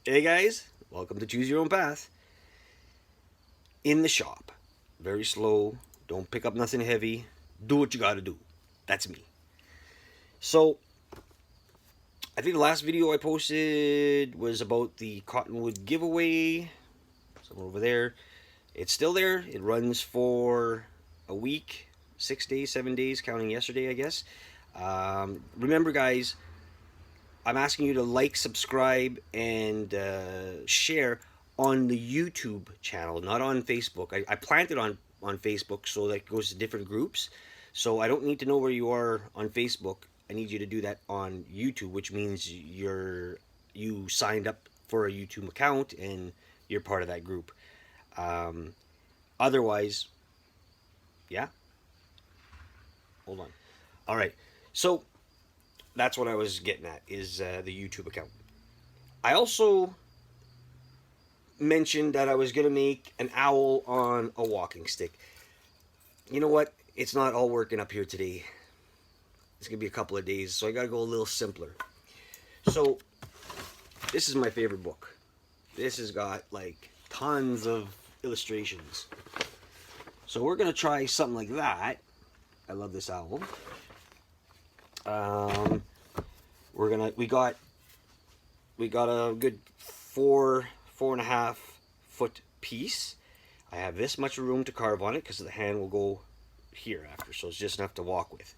Hey guys, welcome to Choose Your Own Path. In the shop, very slow, don't pick up nothing heavy, do what you gotta do. That's me. So, I think the last video I posted was about the Cottonwood giveaway. Somewhere over there. It's still there. It runs for a week, 6 days, 7 days, counting yesterday, I guess. Remember, guys, I'm asking you to like, subscribe, and share on the YouTube channel, not on Facebook. I planted on Facebook so that it goes to different groups. So I don't need to know where you are on Facebook. I need you to do that on YouTube, which means you signed up for a YouTube account and you're part of that group. Otherwise, yeah. Hold on. All right. So that's what I was getting at, is the YouTube account. I also mentioned that I was going to make an owl on a walking stick. You know what? It's not all working up here today. It's going to be a couple of days, so I got to go a little simpler. So, this is my favorite book. This has got, like, tons of illustrations. So we're going to try something like that. I love this owl. We got a good 4.5 foot piece. I have this much room to carve on it because the hand will go here after, so it's just enough to walk with.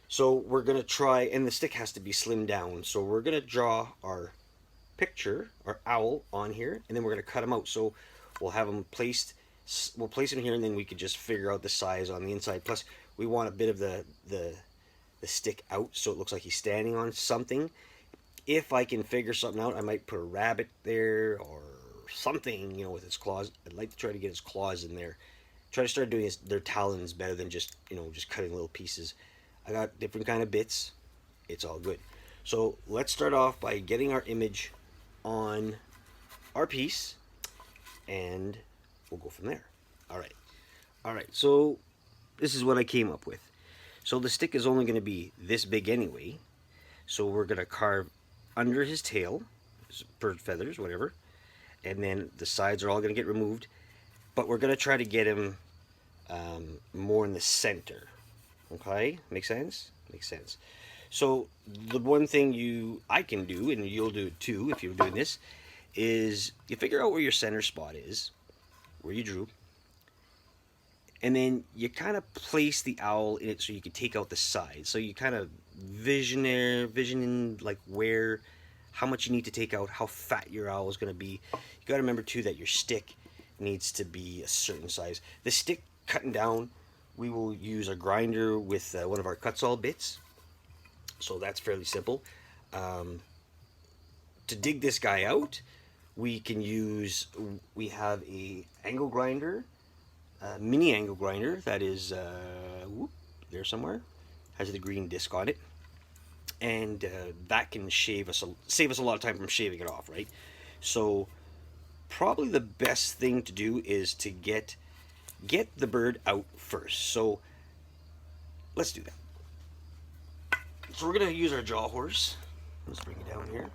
So we're gonna try, and the stick has to be slimmed down. So we're gonna draw our picture, our owl, on here, and then we're gonna cut him out. So we'll have him placed. We'll place him here, and then we can just figure out the size on the inside. Plus, we want a bit of the stick out so it looks like he's standing on something. If I can figure something out, I might put a rabbit there or something, you know, with his claws. I'd like to try to get his claws in there. Try to start doing their talons better than just, you know, just cutting little pieces. I got different kind of bits. It's all good. So let's start off by getting our image on our piece, and we'll go from there. All right. So this is what I came up with. So the stick is only going to be this big anyway. So we're going to carve under his tail, bird feathers, whatever. And then the sides are all going to get removed. But we're going to try to get him more in the center. Okay? Make sense? Makes sense. So the one thing I can do, and you'll do it too if you're doing this, is you figure out where your center spot is, where you drew. And then you kind of place the owl in it so you can take out the sides. So you kind of vision like how much you need to take out, how fat your owl is going to be. You got to remember too that your stick needs to be a certain size. The stick cutting down, we will use a grinder with one of our cut-saw bits. So that's fairly simple. To dig this guy out, we have a angle grinder. Mini angle grinder that is there somewhere, has the green disc on it, and that can save us a lot of time from shaving it off, right? So probably the best thing to do is to get the bird out first. So let's do that. So we're gonna use our jaw horse. Let's bring it down here,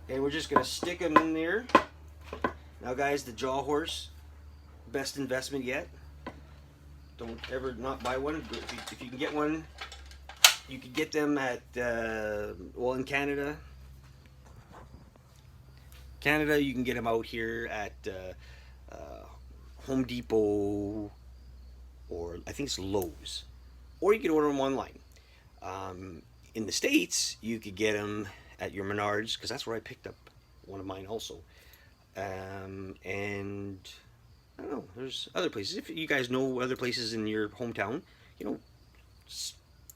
and we're just gonna stick him in there. Now guys, the jaw horse, best investment yet. Don't ever not buy one. If you can get one, you can get them at, well, in Canada, you can get them out here at Home Depot, or I think it's Lowe's. Or you can order them online. In the States, you could get them at your Menards, because that's where I picked up one of mine also. And I don't know, there's other places. If you guys know other places in your hometown, you know,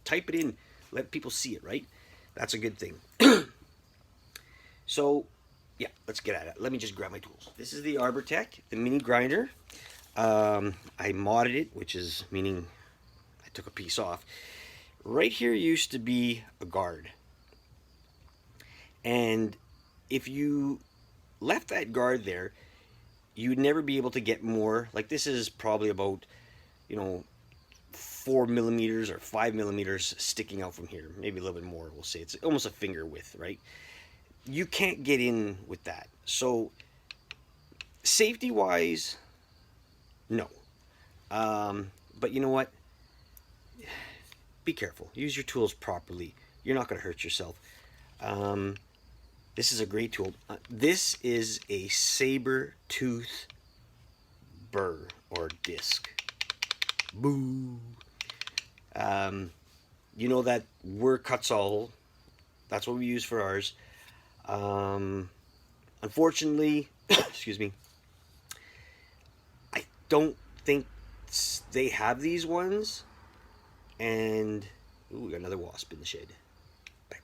type it in, let people see it, right? That's a good thing. So yeah, let's get at it. Let me just grab my tools. This is the Arbortech, the mini grinder. I modded it, which is meaning I took a piece off. Right here used to be a guard, and if you left that guard there, you'd never be able to get more. Like, this is probably about, you know, 4 millimeters or 5 millimeters sticking out from here, maybe a little bit more. We'll say it's almost a finger width, right? You can't get in with that. So safety wise, no. But you know what? Be careful. Use your tools properly. You're not going to hurt yourself. This is a great tool. This is a saber tooth burr or disc. Boo. You know that we're Kutzall. That's what we use for ours. Unfortunately, excuse me, I don't think they have these ones. And ooh, we got another wasp in the shed. Bang,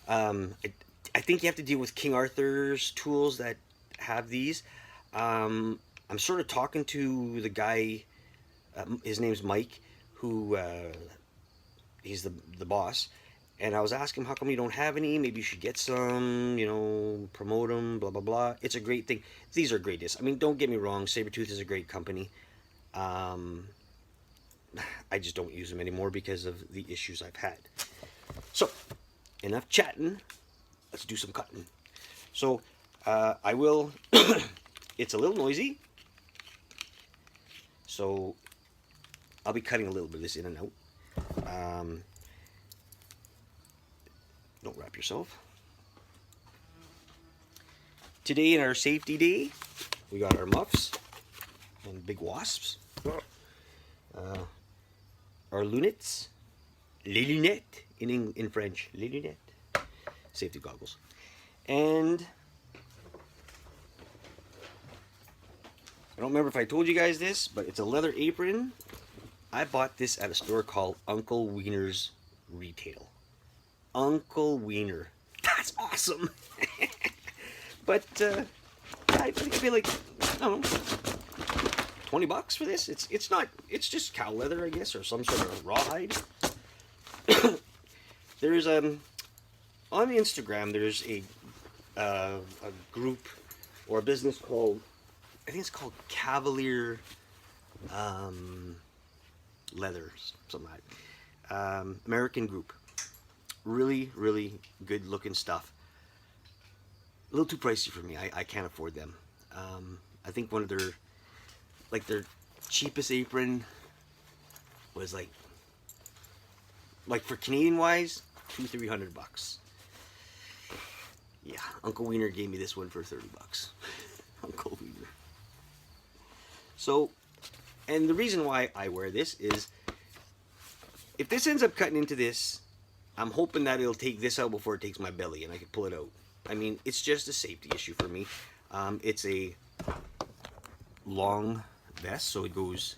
bang. I think you have to deal with King Arthur's tools that have these. I'm sort of talking to the guy. His name's Mike, who he's the boss. And I was asking him, how come you don't have any? Maybe you should get some, you know, promote them, blah, blah, blah. It's a great thing. These are great discs. I mean, don't get me wrong. Sabertooth is a great company. I just don't use them anymore because of the issues I've had. So, enough chatting. Let's do some cutting. So, I will... It's a little noisy. So, I'll be cutting a little bit of this in and out. Don't wrap yourself. Today in our safety day, we got our muffs and big wasps. Our lunettes, les lunettes in French, les lunettes, safety goggles, and I don't remember if I told you guys this, but it's a leather apron. I bought this at a store called Uncle Wiener's Retail. Uncle Wiener, that's awesome. But I feel like, I don't know, $20 for this. It's not. It's just cow leather, I guess, or some sort of rawhide. There's on Instagram. There's a group or a business called, I think it's called Cavalier Leather, something like that. American group. Really, really good looking stuff. A little too pricey for me. I can't afford them. I think one of their cheapest apron was like for Canadian wise, $200-300. Yeah, Uncle Wiener gave me this one for $30. Uncle Wiener. So, and the reason why I wear this is, if this ends up cutting into this, I'm hoping that it'll take this out before it takes my belly and I can pull it out. I mean, it's just a safety issue for me. It's a long vest, so it goes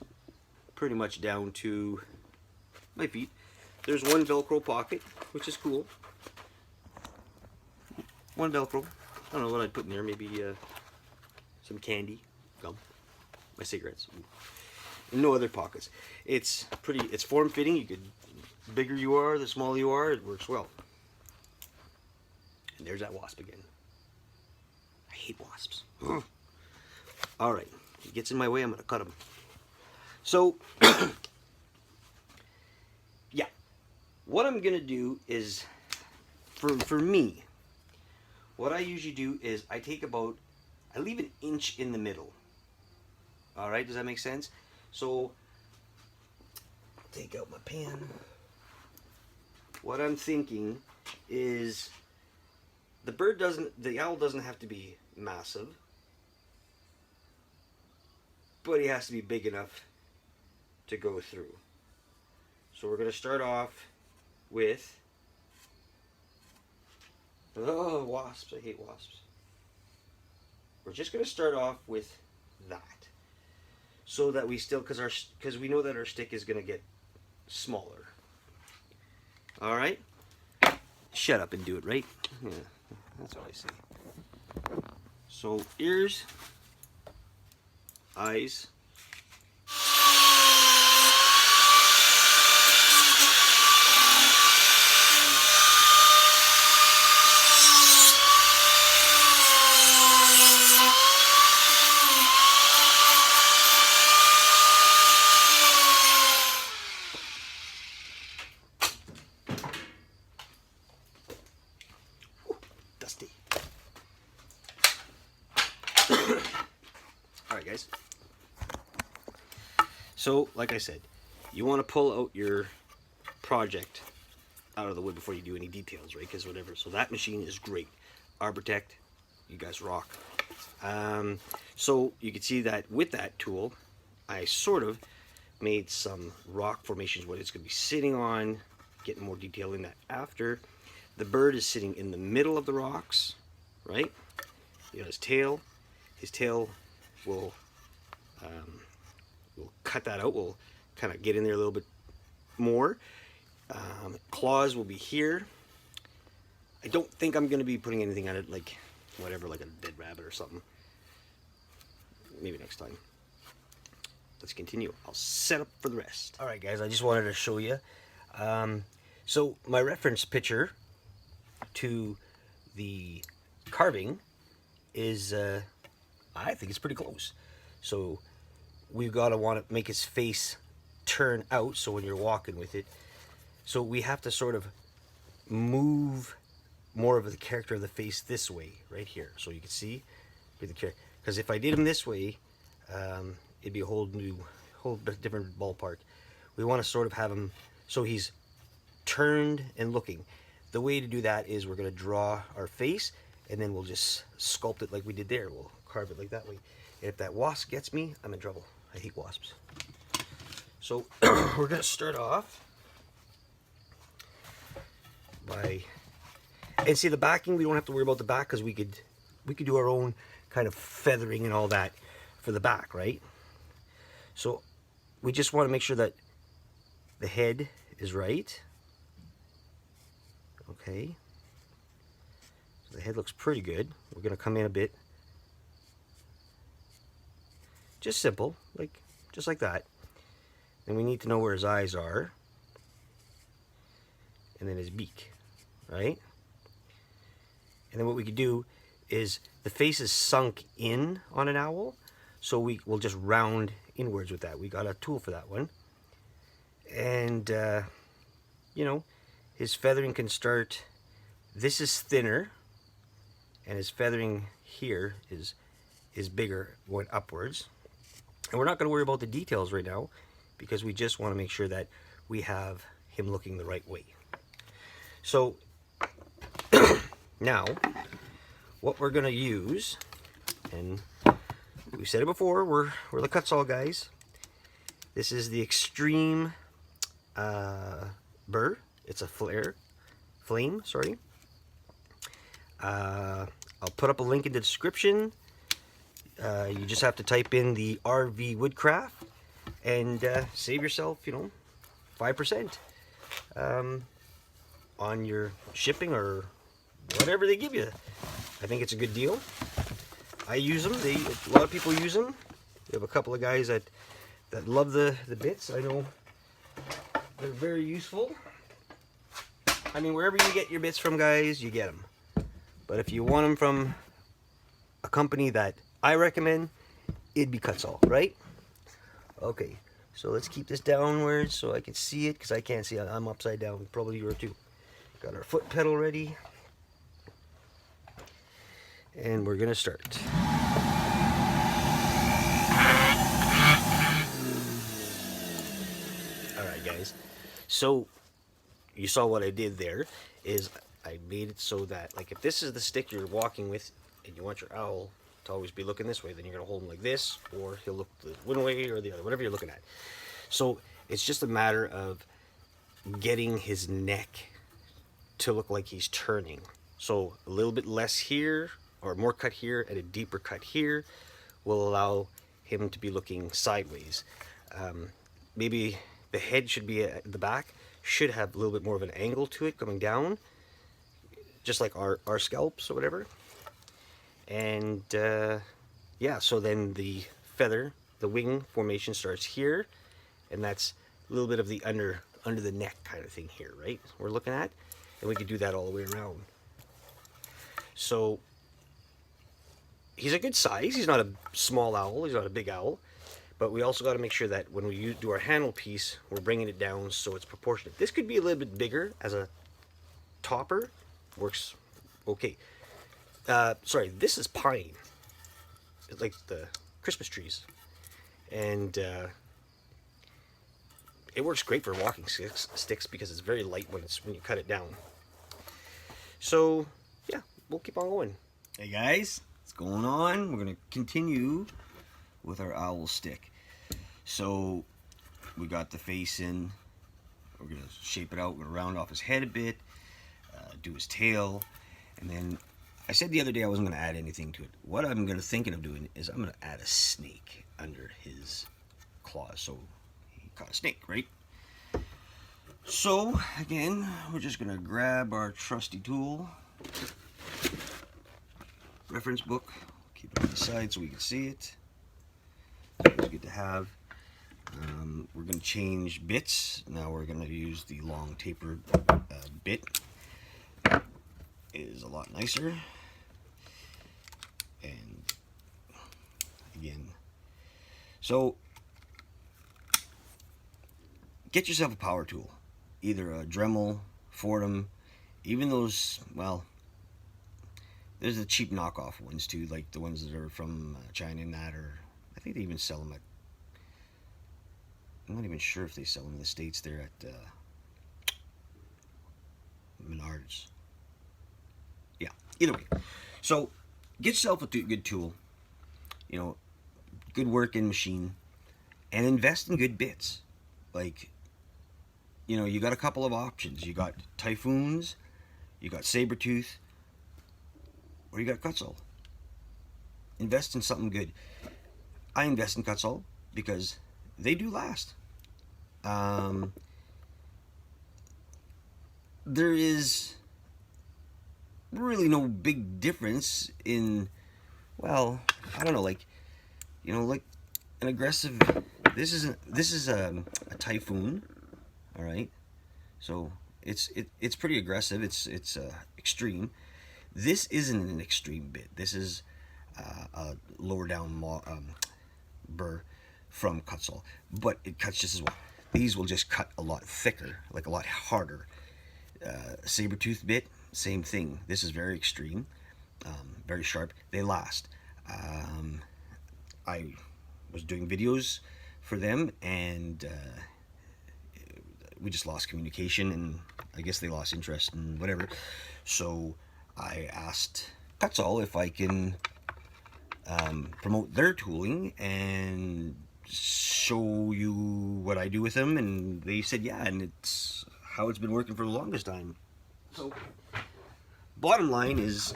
pretty much down to my feet. There's one Velcro pocket, which is cool. One Velcro. I don't know what I'd put in there. Maybe some candy, gum, my cigarettes. And no other pockets. It's pretty. It's form-fitting. You could, the bigger you are, the smaller you are, it works well. And there's that wasp again. I hate wasps. All right, if he gets in my way, I'm gonna cut him. So, yeah, what I'm gonna do is, for me, what I usually do is I leave an inch in the middle. All right, does that make sense? So, take out my pen. What I'm thinking is, the owl doesn't have to be massive, but he has to be big enough to go through. So we're going to start off with, oh, wasps, I hate wasps. We're just going to start off with that, so that we still, because we know that our stick is going to get smaller. All right? Shut up and do it, right? Yeah, that's what I say. So, ears, eyes, All right, guys. So, like I said, you want to pull out your project out of the wood before you do any details, right? Because whatever. So that machine is great. Arbortect, you guys rock. So you can see that with that tool, I sort of made some rock formations, what it's going to be sitting on, getting more detail in that after. The bird is sitting in the middle of the rocks, right? You know, his tail. His tail will we'll cut that out. We'll kind of get in there a little bit more. Claws will be here. I don't think I'm going to be putting anything on it, like whatever, like a dead rabbit or something. Maybe next time. Let's continue. I'll set up for the rest. All right, guys, I just wanted to show you. So my reference picture to the carving is, I think it's pretty close. So we've got to want to make his face turn out, so when you're walking with it, so we have to sort of move more of the character of the face this way, right here, so you can see with the character. Because if I did him this way, it'd be a whole different ballpark. We want to sort of have him so he's turned and looking. The way to do that is we're going to draw our face, and then we'll just sculpt it like we did there. We'll carve it like that way. And if that wasp gets me, I'm in trouble. I hate wasps. So we're going to start off by, and see the backing, we don't have to worry about the back because we could do our own kind of feathering and all that for the back, right? So we just want to make sure that the head is right. Okay. So the head looks pretty good. We're going to come in a bit. Just simple, like just like that. And we need to know where his eyes are. And then his beak, right? And then what we could do is the face is sunk in on an owl, so we will just round inwards with that. We got a tool for that one. And, you know, his feathering can start, this is thinner, and his feathering here is bigger going upwards. And we're not going to worry about the details right now, because we just want to make sure that we have him looking the right way. So now what we're going to use, and we said it before, we're the Cutsall guys. This is the Extreme burr. It's a flame, sorry. I'll put up a link in the description. You just have to type in the RV Woodcraft and save yourself, you know, 5% on your shipping or whatever they give you. I think it's a good deal. I use them. A lot of people use them. We have a couple of guys that love the bits. I know they're very useful. I mean, wherever you get your bits from, guys, you get them. But if you want them from a company that I recommend, it'd be Cutsall, right? Okay, so let's keep this downwards so I can see it, because I can't see it. I'm upside down. Probably you are too. Got our foot pedal ready. And we're going to start. Alright, guys. So, you saw what I did there, is I made it so that, like, if this is the stick you're walking with, and you want your owl to always be looking this way, then you're going to hold him like this, or he'll look the one way or the other, whatever you're looking at. So, it's just a matter of getting his neck to look like he's turning. So, a little bit less here, or more cut here, and a deeper cut here will allow him to be looking sideways. Maybe the head should be at the back, should have a little bit more of an angle to it coming down, just like our scalps or whatever. And yeah, so then the feather, the wing formation starts here, and that's a little bit of the under the neck kind of thing here, right? We're looking at, and we could do that all the way around. So he's a good size. He's not a small owl. He's not a big owl. But we also got to make sure that when we do our handle piece, we're bringing it down so it's proportionate. This could be a little bit bigger as a topper. Works okay. Sorry, this is pine. like the Christmas trees, and it works great for walking sticks because it's very light when you cut it down. So yeah, we'll keep on going. Hey guys, what's going on? We're gonna continue with our owl stick. So we got the face in. We're gonna shape it out. We're gonna round off his head a bit, do his tail, and then I said the other day I wasn't gonna add anything to it. What I'm thinking of doing is I'm gonna add a snake under his claws. So he caught a snake, right? So again, we're just gonna grab our trusty tool, reference book, keep it on the side so we can see it. It's good to have. We're going to change bits. Now we're going to use the long tapered bit. It is a lot nicer. And again, so get yourself a power tool, either a Dremel, Fordham, even those, well, there's the cheap knockoff ones too, like the ones that are from China and that, or I think they even sell them at, I'm not even sure if they sell them in the States. They're at Menards. Yeah, either way. So get yourself a good tool, you know, good working machine, and invest in good bits. Like, you know, you got a couple of options. You got Typhoons, you got Sabertooth, or you got Kutzall. Invest in something good. I invest in Kutzall because they do last. There is really no big difference in, well, I don't know, like, you know, like an aggressive, this is a Typhoon, all right? So it's pretty aggressive. It's extreme. This isn't an extreme bit. This is a lower down burr from Kutzall, but it cuts just as well. These will just cut a lot thicker, like a lot harder. Sabertooth bit, same thing. This is very extreme, very sharp. They last. I was doing videos for them, and we just lost communication, and I guess they lost interest and whatever. So I asked Kutzall if I can promote their tooling and show you what I do with them, and they said yeah, and it's how it's been working for the longest time. So bottom line is,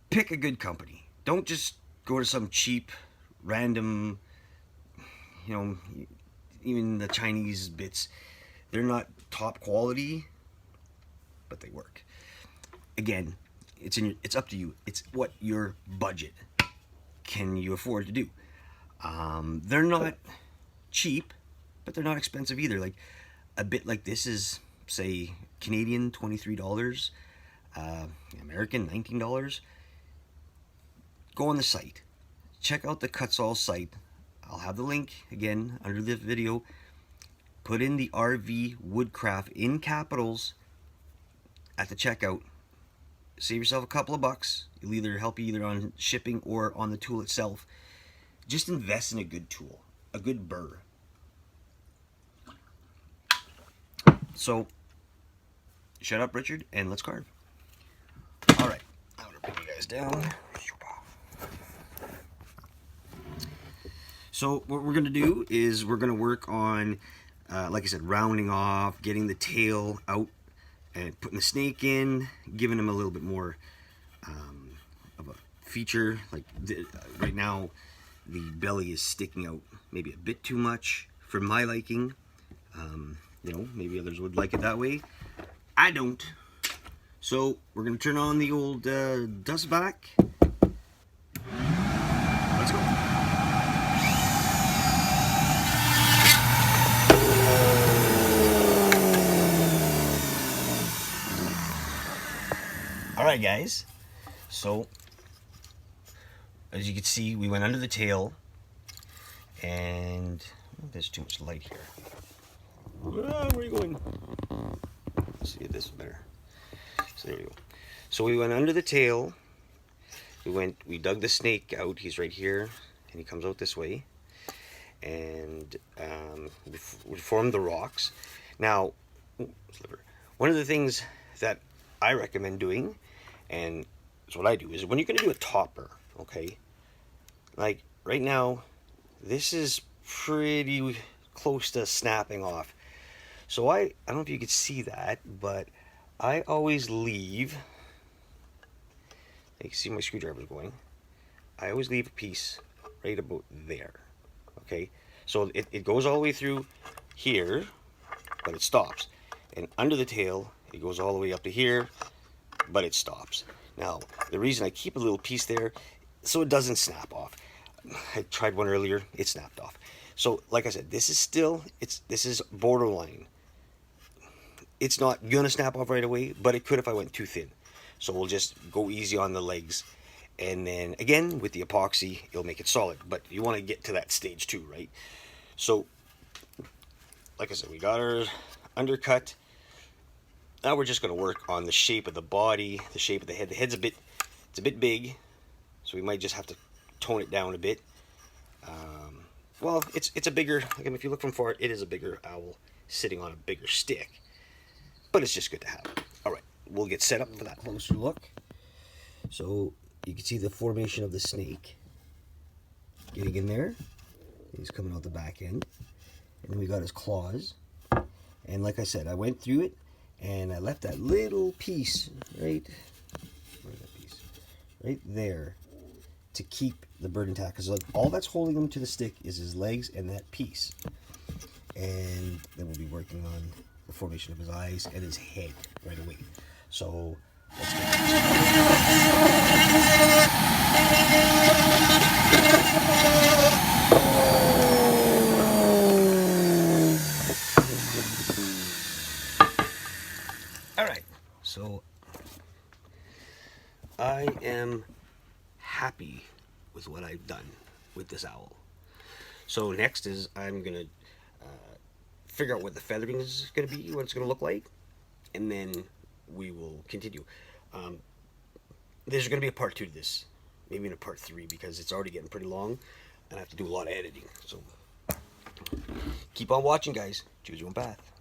pick a good company. Don't just go to some cheap random, you know, even the Chinese bits, they're not top quality, but they work. Again, it's up to you. It's what your budget can you afford to do. They're not cheap, but they're not expensive either. Like a bit like this is, say, Canadian $23, American $19. Go on the site, check out the Kutzall site. I'll have the link again under the video. Put in the RV Woodcraft in capitals at the checkout. Save yourself a couple of bucks. It'll either help you either on shipping or on the tool itself. Just invest in a good tool, a good burr. So, shut up, Richard, and let's carve. All right, I'm gonna bring you guys down. So what we're gonna do is we're gonna work on, like I said, rounding off, getting the tail out, and putting the snake in, giving him a little bit more of a feature. Like right now, the belly is sticking out maybe a bit too much for my liking. You know, maybe others would like it that way. I don't. So we're gonna turn on the old dust vac. Let's go. Alright guys, so as you can see, we went under the tail, and there's too much light here. Where are you going? Let's see if this is better. So there you go. So we went under the tail, we dug the snake out. He's right here, and he comes out this way. And we formed the rocks. Now, one of the things that I recommend doing, and it's what I do, is when you're going to do a topper, okay, like right now, this is pretty close to snapping off. So I don't know if you could see that, but I always leave, you can see my screwdriver's going, I always leave a piece right about there, okay? So it goes all the way through here, but it stops. And under the tail, it goes all the way up to here, but it stops. Now, the reason I keep a little piece there, so it doesn't snap off. I tried one earlier, it snapped off. So, like I said, this is borderline. It's not gonna snap off right away, but it could if I went too thin. So we'll just go easy on the legs. And then, again, with the epoxy, it'll make it solid. But you want to get to that stage too, right? So, like I said, we got our undercut. Now we're just going to work on the shape of the body, the shape of the head. The head's it's a bit big, so we might just have to tone it down a bit. Well, it's a bigger, again, if you look from far, it is a bigger owl sitting on a bigger stick. But it's just good to have. All right, we'll get set up for that closer look. So you can see the formation of the snake getting in there. He's coming out the back end. And then we got his claws. And like I said, I went through it and I left that little piece right, where's that piece? Right there to keep the bird intact. Because like, all that's holding him to the stick is his legs and that piece. And then we'll be working on the formation of his eyes and his head right away. So let's get all right. So I am happy with what I've done with this owl. So next is I'm gonna figure out what the feathering is going to be, what it's going to look like, and then we will continue. There's going to be a part 2 to this, maybe even a part 3, because it's already getting pretty long, and I have to do a lot of editing. So keep on watching, guys. Choose your own path.